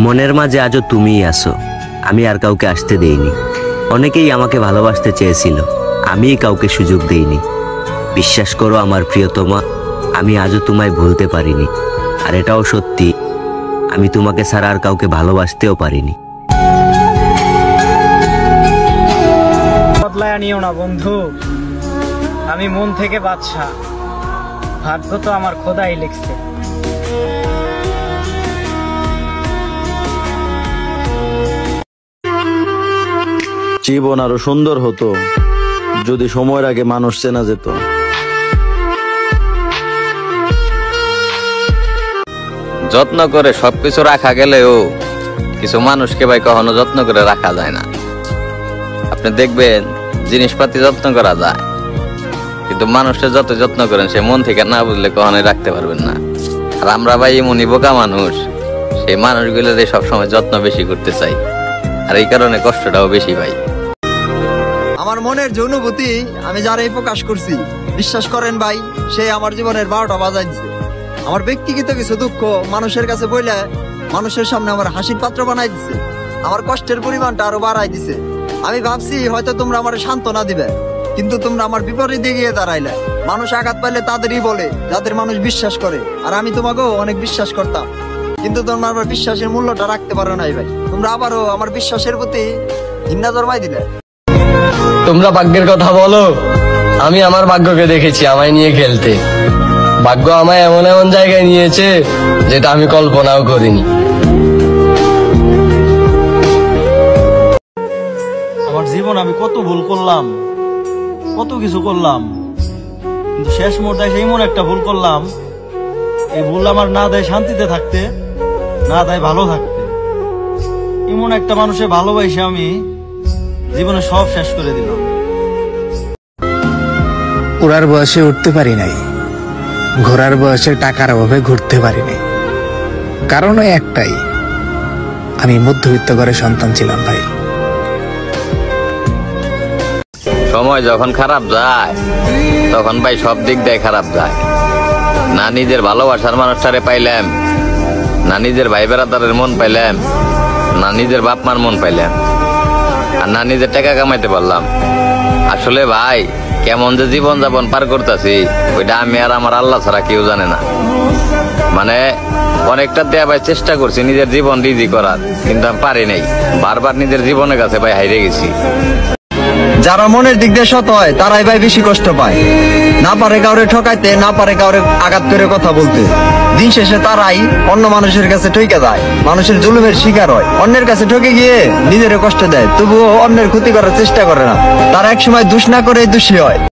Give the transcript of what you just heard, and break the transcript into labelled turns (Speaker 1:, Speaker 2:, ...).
Speaker 1: মনের মাঝে আজও তুমিই আছো, আমি আর কাউকে আসতে দেইনি। অনেকেই আমাকে ভালোবাসতে চেয়েছিল, আমিই কাউকে সুযোগ দেইনি। বিশ্বাস করো আমার প্রিয়তমা, আমি আজও তোমায় ভুলতে পারিনি। আর এটাও সত্যি, আমি তোমাকে ছাড়া আর কাউকে ভালোবাসতেও পারিনি।
Speaker 2: বদলায় নিও না বন্ধু, আমি মন থেকে বাদশা, ভাগ্য তো আমার খোদাই লিখছে।
Speaker 3: জীবন আরো সুন্দর হতো যদি সময়ের আগে মানুষ চেনা যেত।
Speaker 4: যত্ন করে সবকিছু রাখা গেলেও কিছু মানুষকে ভাই কখনো যত্ন করে রাখা যায় না। আপনি দেখবেন জিনিসপাতি যত্ন করা যায়, কিন্তু মানুষটা যত যত্ন করেন সে মন থেকে না বুঝলে কখনোই রাখতে পারবেন না। আর আমরা ভাই এমনই বোকা মানুষ, সেই মানুষগুলোর সবসময় যত্ন বেশি করতে চাই, আর এই কারণে কষ্টটাও বেশি পাই।
Speaker 5: আমার মনের যে অনুভূতি আমি যারাই প্রকাশ করছি, বিশ্বাস করেন ভাই, সে আমার জীবনের 12টা বাজাই দিছে। আমার ব্যক্তিগত কিছু দুঃখ মানুষের কাছে বইলে মানুষের সামনে আমার হাসির পাত্র বানাই দিছে, আমার কষ্টের পরিমাণটা আরো বাড়াই দিছে। আমি ভাবছি হয়তো তোমরা আমার সান্ত্বনা দিবে, কিন্তু তোমরা আমার বিপরীতে গিয়ে দাঁড়াইলে। মানুষ আঘাত পাইলে তাদেরই বলে যাদের মানুষ বিশ্বাস করে, আর আমি তোমাকেও অনেক বিশ্বাস করতাম, কিন্তু তোমরা আমার বিশ্বাসের মূল্যটা রাখতে পারো নাই ভাই। তোমরা আবারও আমার বিশ্বাসের প্রতি ঘৃণা জন্মাই দিলে।
Speaker 6: তোমরা ভাগ্যের কথা বলো, আমি আমার ভাগ্যকে দেখেছি আমায় নিয়ে খেলতে। ভাগ্য আমায় এমন এমন জায়গায় নিয়েছে যেটা আমি কল্পনাও করিনি।
Speaker 3: আমার জীবন আমি কত ভুল করলাম, কত কিছু করলাম, কিন্তু শেষ মুহূর্তে সেই মনে একটা ভুল করলাম। এই ভুল আমার না দেয় শান্তিতে থাকতে, না দেয় ভালো থাকতে। এমন একটা মানুষে ভালোবাসে আমি জীবনে সব শেষ করে দিলাম।
Speaker 7: ওড়ার বয়সে উঠতে পারি নাই, ঘোরার বয়সে টাকার অভাবে ঘুরতে পারি নাই। কারণ ওই একটাই, আমি মধ্যবিত্ত ঘরের সন্তান ছিলাম ভাই।
Speaker 4: সময় যখন খারাপ যায় তখন ভাই সব দিক দিয়ে খারাপ যায়। না নিজের ভালোবাসার মানুষটারে পাইলাম, না নিজের ভাই বেড়াদারের মন পাইলাম, না নিজের বাপ মার মন পাইলাম, আর না নিজের টাকা কামাইতে পারলাম। আসলে ভাই কেমন যে জীবন যাপন পার করতেছি ওইটা আমি আর আমার আল্লাহ ছাড়া কেউ জানে না। মানে অনেকটা দেয়া ভাই চেষ্টা করছি নিজের জীবন রিজি করার, কিন্তু আমি পারি নাই। বারবার নিজের জীবনের কাছে ভাই হারিয়ে গেছি।
Speaker 5: যারা মনের দিক দিয়ে সৎ হয় তারাই ভাই বেশি কষ্ট পায়। না পারে কাউরে ঠকাইতে, না পারে কাউরে আঘাত করে কথা বলতে। দিন শেষে তারাই অন্য মানুষের কাছে ঠকে যায়, মানুষের জুলুমের শিকার হয়। অন্যের কাছে ঠকে গিয়ে নিজেরও কষ্ট দেয়, তবুও অন্যের ক্ষতি করার চেষ্টা করে না। তারা একসময় দোষ না করে দোষী হয়।